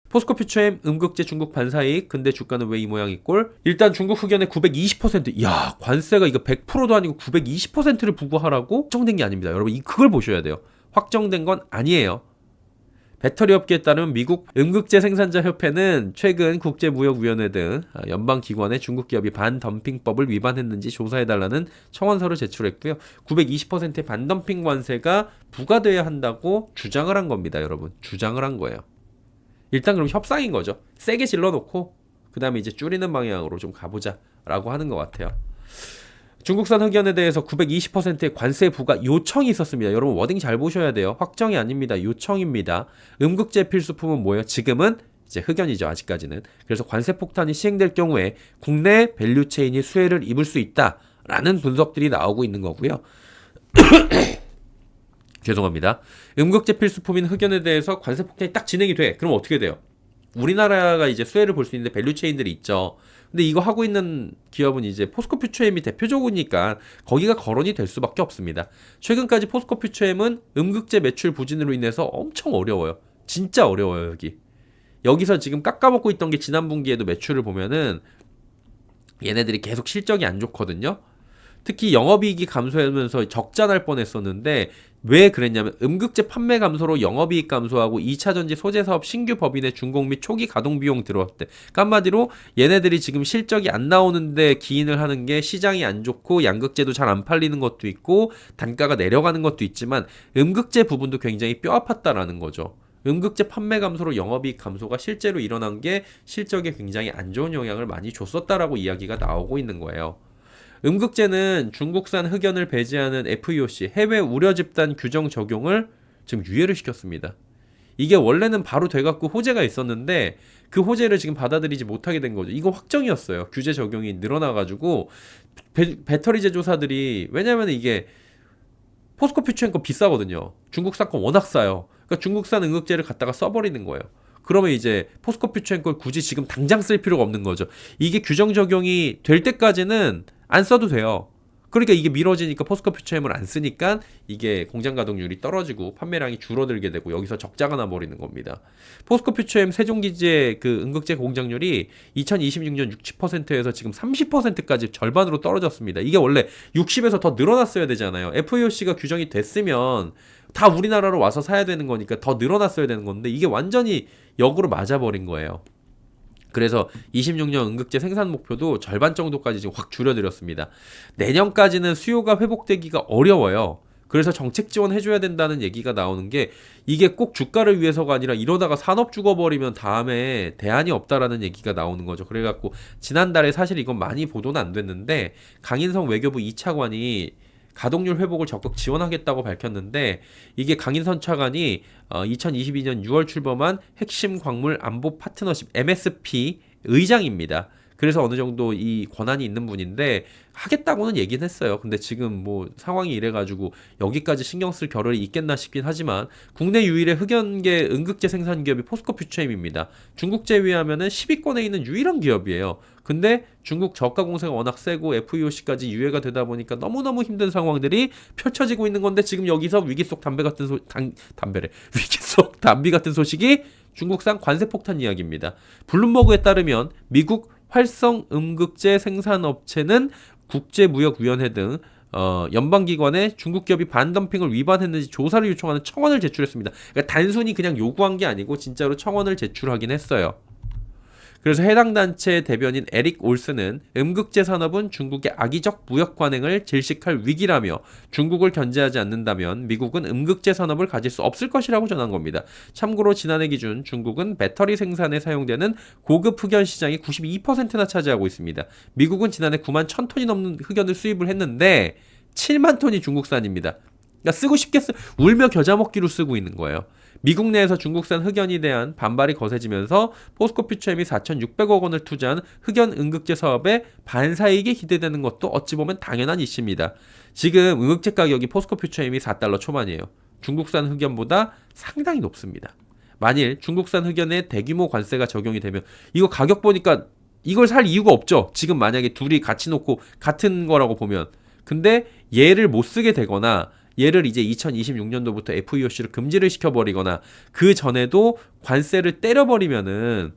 포스코 퓨처엠 음극재 중국 반사이익 근데 주가는 왜 이 모양이 꼴? 일단 중국 흑연의 920%. 야, 관세가 이거 100%도 아니고 920%를 부과하라고? 확정된 게 아닙니다. 여러분 그걸 보셔야 돼요. 확정된 건 아니에요. 배터리 업계에 따르면 미국 음극재 생산자 협회는 최근 국제무역위원회 등 연방기관에 중국 기업이 반덤핑법을 위반했는지 조사해달라는 청원서를 제출했고요. 920%의 반덤핑 관세가 부과돼야 한다고 주장을 한 겁니다. 여러분 주장을 한 거예요. 일단 그럼 협상인 거죠. 세게 질러놓고 그 다음에 이제 줄이는 방향으로 좀 가보자 라고 하는 것 같아요. 중국산 흑연에 대해서 920%의 관세 부과 요청이 있었습니다. 여러분 워딩 잘 보셔야 돼요. 확정이 아닙니다. 요청입니다. 음극재 필수품은 뭐예요? 지금은 이제 흑연이죠. 아직까지는. 그래서 관세 폭탄이 시행될 경우에 국내 밸류체인이 수혜를 입을 수 있다라는 분석들이 나오고 있는 거고요. 죄송합니다. 음극재 필수품인 흑연에 대해서 관세 폭탄이 딱 진행이 돼. 그럼 어떻게 돼요? 우리나라가 이제 수혜를 볼 수 있는데 밸류체인들이 있죠. 근데 이거 하고 있는 기업은 이제 포스코 퓨처엠이 대표적이니까 거기가 거론이 될 수밖에 없습니다. 최근까지 포스코 퓨처엠은 음극재 매출 부진으로 인해서 엄청 어려워요. 진짜 어려워요, 여기. 여기서 지금 깎아먹고 있던 게 지난 분기에도 매출을 보면은 얘네들이 계속 실적이 안 좋거든요. 특히 영업이익이 감소하면서 적자 날 뻔했었는데 왜 그랬냐면 음극재 판매 감소로 영업이익 감소하고 2차전지 소재 사업 신규 법인의 준공 및 초기 가동 비용 들어왔을 때 그러니까 한마디로 얘네들이 지금 실적이 안 나오는데 기인을 하는 게 시장이 안 좋고 양극재도 잘 안 팔리는 것도 있고 단가가 내려가는 것도 있지만 음극재 부분도 굉장히 뼈 아팠다라는 거죠. 음극재 판매 감소로 영업이익 감소가 실제로 일어난 게 실적에 굉장히 안 좋은 영향을 많이 줬었다라고 이야기가 나오고 있는 거예요. 음극재는 중국산 흑연을 배제하는 FEOC 해외 우려 집단 규정 적용을 지금 유예를 시켰습니다. 이게 원래는 바로 돼갖고 호재가 있었는데 그 호재를 지금 받아들이지 못하게 된 거죠. 이거 확정이었어요. 규제 적용이 늘어나가지고 배터리 제조사들이 왜냐면 이게 포스코 퓨처엠 거 비싸거든요. 중국산 거 워낙 싸요. 그러니까 중국산 음극재를 갖다가 써버리는 거예요. 그러면 이제 포스코 퓨처엠 걸 굳이 지금 당장 쓸 필요가 없는 거죠. 이게 규정 적용이 될 때까지는 안 써도 돼요. 그러니까 이게 미뤄지니까 포스코 퓨처엠을 안 쓰니까 이게 공장 가동률이 떨어지고 판매량이 줄어들게 되고 여기서 적자가 나버리는 겁니다. 포스코 퓨처엠 세종기지의 그 음극재 공장률이 2026년 60%에서 지금 30%까지 절반으로 떨어졌습니다. 이게 원래 60에서 더 늘어났어야 되잖아요. FEOC가 규정이 됐으면 다 우리나라로 와서 사야 되는 거니까 더 늘어났어야 되는 건데 이게 완전히 역으로 맞아버린 거예요. 그래서 26년 음극재 생산 목표도 절반 정도까지 지금 확 줄여드렸습니다. 내년까지는 수요가 회복되기가 어려워요. 그래서 정책 지원 해줘야 된다는 얘기가 나오는 게 이게 꼭 주가를 위해서가 아니라 이러다가 산업 죽어버리면 다음에 대안이 없다라는 얘기가 나오는 거죠. 그래갖고 지난달에 사실 이건 많이 보도는 안 됐는데 강인성 외교부 2차관이 가동률 회복을 적극 지원하겠다고 밝혔는데 이게 강인선 차관이 2022년 6월 출범한 핵심 광물 안보 파트너십 MSP 의장입니다. 그래서 어느 정도 이 권한이 있는 분인데 하겠다고는 얘기는 했어요. 근데 지금 뭐 상황이 이래가지고 여기까지 신경 쓸 겨를이 있겠나 싶긴 하지만 국내 유일의 흑연계 음극재 생산 기업이 포스코 퓨처엠입니다. 중국 제외하면은 10위권에 있는 유일한 기업이에요. 근데 중국 저가 공세가 워낙 세고 FEOC까지 유예가 되다 보니까 너무너무 힘든 상황들이 펼쳐지고 있는 건데 지금 여기서 위기 속 담배 같은 담배래 위기 속 담비 같은 소식이 중국산 관세 폭탄 이야기입니다. 블룸버그에 따르면 미국 활성 음극재 생산업체는 국제무역위원회 등 연방기관에 중국 기업이 반덤핑을 위반했는지 조사를 요청하는 청원을 제출했습니다. 그러니까 단순히 그냥 요구한 게 아니고 진짜로 청원을 제출하긴 했어요. 그래서 해당 단체 대변인 에릭 올스는 음극재 산업은 중국의 악의적 무역 관행을 질식할 위기라며 중국을 견제하지 않는다면 미국은 음극재 산업을 가질 수 없을 것이라고 전한 겁니다. 참고로 지난해 기준 중국은 배터리 생산에 사용되는 고급 흑연 시장이 92%나 차지하고 있습니다. 미국은 지난해 9만 1,000톤이 넘는 흑연을 수입을 했는데 7만 톤이 중국산입니다. 그러니까 쓰고 싶게 울며 겨자 먹기로 쓰고 있는 거예요. 미국 내에서 중국산 흑연에 대한 반발이 거세지면서 포스코 퓨처엠이 4,600억 원을 투자한 흑연 음극재 사업에 반사이익이 기대되는 것도 어찌 보면 당연한 이슈입니다. 지금 음극재 가격이 포스코 퓨처엠이 4달러 초반이에요. 중국산 흑연보다 상당히 높습니다. 만일 중국산 흑연에 대규모 관세가 적용이 되면 이거 가격 보니까 이걸 살 이유가 없죠. 지금 만약에 둘이 같이 놓고 같은 거라고 보면. 근데 얘를 못 쓰게 되거나 얘를 이제 2026년도부터 FEOC를 금지를 시켜버리거나 그 전에도 관세를 때려버리면은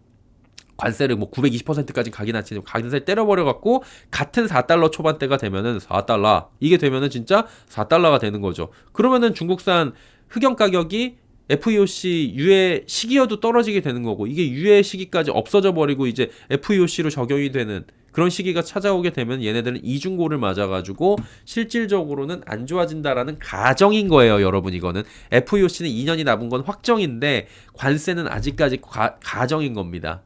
관세를 뭐 920%까지 가긴 하지 관세를 때려버려갖고 같은 4달러 초반대가 되면은 4달러 이게 되면은 진짜 4달러가 되는 거죠. 그러면은 중국산 흑연 가격이 FEOC 유예 시기여도 떨어지게 되는 거고 이게 유예 시기까지 없어져 버리고 이제 FEOC로 적용이 되는 그런 시기가 찾아오게 되면 얘네들은 이중고를 맞아가지고 실질적으로는 안 좋아진다라는 가정인 거예요, 여러분. 이거는 FEOC는 2년이 남은 건 확정인데 관세는 아직까지 가정인 겁니다.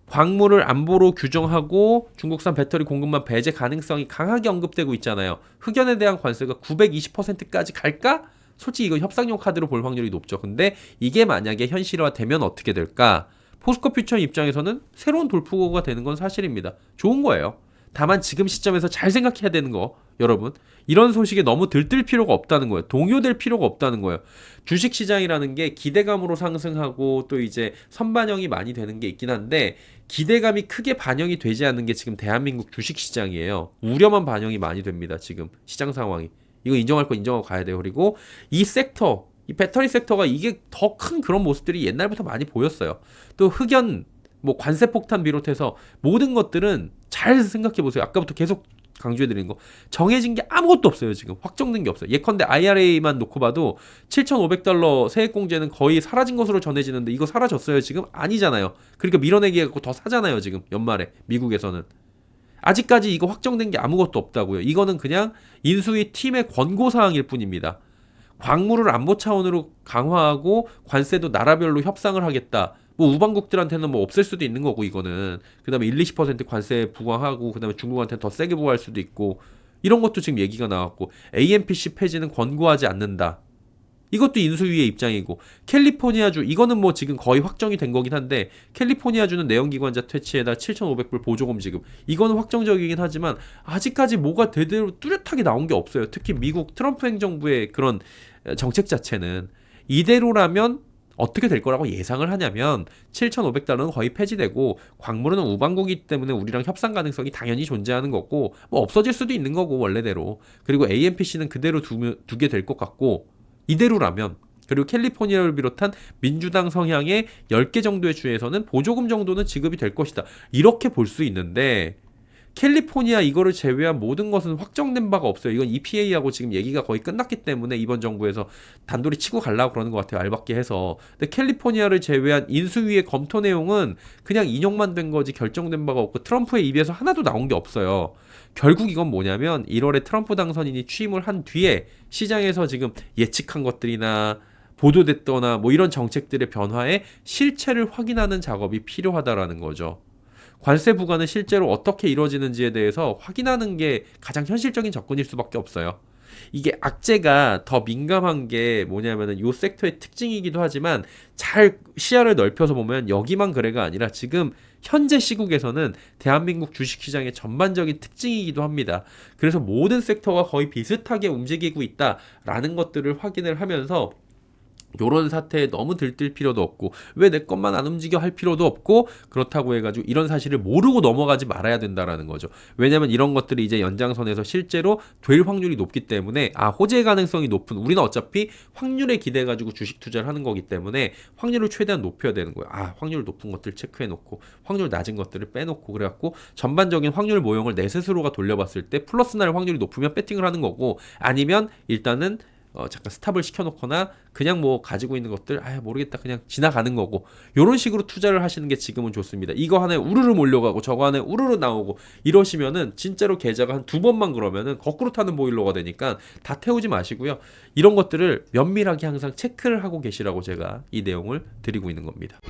광물을 안보로 규정하고 중국산 배터리 공급만 배제 가능성이 강하게 언급되고 있잖아요. 흑연에 대한 관세가 920%까지 갈까? 솔직히 이거 협상용 카드로 볼 확률이 높죠. 근데 이게 만약에 현실화되면 어떻게 될까? 포스코 퓨처 입장에서는 새로운 돌풍구가 되는 건 사실입니다. 좋은 거예요. 다만 지금 시점에서 잘 생각해야 되는 거, 여러분. 이런 소식에 너무 들뜰 필요가 없다는 거예요. 동요될 필요가 없다는 거예요. 주식시장이라는 게 기대감으로 상승하고 또 이제 선반영이 많이 되는 게 있긴 한데 기대감이 크게 반영이 되지 않는 게 지금 대한민국 주식시장이에요. 우려만 반영이 많이 됩니다. 지금 시장 상황이. 이거 인정할 거 인정하고 가야 돼요. 그리고 이 섹터, 이 배터리 섹터가 이게 더 큰 그런 모습들이 옛날부터 많이 보였어요. 또 흑연, 뭐 관세 폭탄 비롯해서 모든 것들은 잘 생각해 보세요. 아까부터 계속 강조해드리는 거. 정해진 게 아무것도 없어요. 지금 확정된 게 없어요. 예컨대 IRA만 놓고 봐도 7,500달러 세액공제는 거의 사라진 것으로 전해지는데 이거 사라졌어요. 지금 아니잖아요. 그러니까 밀어내기 해갖고 더 사잖아요. 지금 연말에 미국에서는. 아직까지 이거 확정된 게 아무것도 없다고요. 이거는 그냥 인수위 팀의 권고사항일 뿐입니다. 광물을 안보 차원으로 강화하고 관세도 나라별로 협상을 하겠다. 뭐 우방국들한테는 뭐 없앨 수도 있는 거고 이거는. 그다음에 20% 관세 부과하고 그다음에 중국한테는 더 세게 부과할 수도 있고 이런 것도 지금 얘기가 나왔고 AMPC 폐지는 권고하지 않는다. 이것도 인수위의 입장이고 캘리포니아주 이거는 뭐 지금 거의 확정이 된 거긴 한데 캘리포니아주는 내연기관차 퇴치에다 7,500불 보조금 지급 이거는 확정적이긴 하지만 아직까지 뭐가 제대로 뚜렷하게 나온 게 없어요. 특히 미국 트럼프 행정부의 그런 정책 자체는 이대로라면 어떻게 될 거라고 예상을 하냐면 7,500달러는 거의 폐지되고 광물은 우방국이기 때문에 우리랑 협상 가능성이 당연히 존재하는 거고 뭐 없어질 수도 있는 거고 원래대로 그리고 AMPC는 그대로 두게 될 것 같고 이대로라면 그리고 캘리포니아를 비롯한 민주당 성향의 10개 정도의 주에서는 보조금 정도는 지급이 될 것이다. 이렇게 볼 수 있는데 캘리포니아 이거를 제외한 모든 것은 확정된 바가 없어요. 이건 EPA하고 지금 얘기가 거의 끝났기 때문에 이번 정부에서 단돌이 치고 가려고 그러는 것 같아요. 알박기 해서. 근데 캘리포니아를 제외한 인수위의 검토 내용은 그냥 인용만 된 거지 결정된 바가 없고 트럼프의 입에서 하나도 나온 게 없어요. 결국 이건 뭐냐면 1월에 트럼프 당선인이 취임을 한 뒤에 시장에서 지금 예측한 것들이나 보도됐거나 뭐 이런 정책들의 변화에 실체를 확인하는 작업이 필요하다라는 거죠. 관세 부과는 실제로 어떻게 이루어지는지에 대해서 확인하는 게 가장 현실적인 접근일 수밖에 없어요. 이게 악재가 더 민감한 게 뭐냐면은 요 섹터의 특징이기도 하지만 잘 시야를 넓혀서 보면 여기만 그래가 아니라 지금 현재 시국에서는 대한민국 주식시장의 전반적인 특징이기도 합니다. 그래서 모든 섹터가 거의 비슷하게 움직이고 있다라는 것들을 확인을 하면서 요런 사태에 너무 들뜰 필요도 없고 왜 내 것만 안 움직여 할 필요도 없고 그렇다고 해가지고 이런 사실을 모르고 넘어가지 말아야 된다라는 거죠. 왜냐면 이런 것들이 이제 연장선에서 실제로 될 확률이 높기 때문에 호재 가능성이 높은 우리는 어차피 확률에 기대가지고 주식 투자를 하는 거기 때문에 확률을 최대한 높여야 되는 거예요. 확률 높은 것들 체크해 놓고 확률 낮은 것들을 빼놓고 그래갖고 전반적인 확률 모형을 내 스스로가 돌려봤을 때 플러스 날 확률이 높으면 배팅을 하는 거고 아니면 일단은 잠깐 스탑을 시켜놓거나 그냥 뭐 가지고 있는 것들 모르겠다 그냥 지나가는 거고 요런 식으로 투자를 하시는 게 지금은 좋습니다. 이거 하나에 우르르 몰려가고 저거 하나에 우르르 나오고 이러시면은 진짜로 계좌가 한 2번만 그러면은 거꾸로 타는 보일러가 되니까 다 태우지 마시고요. 이런 것들을 면밀하게 항상 체크를 하고 계시라고 제가 이 내용을 드리고 있는 겁니다.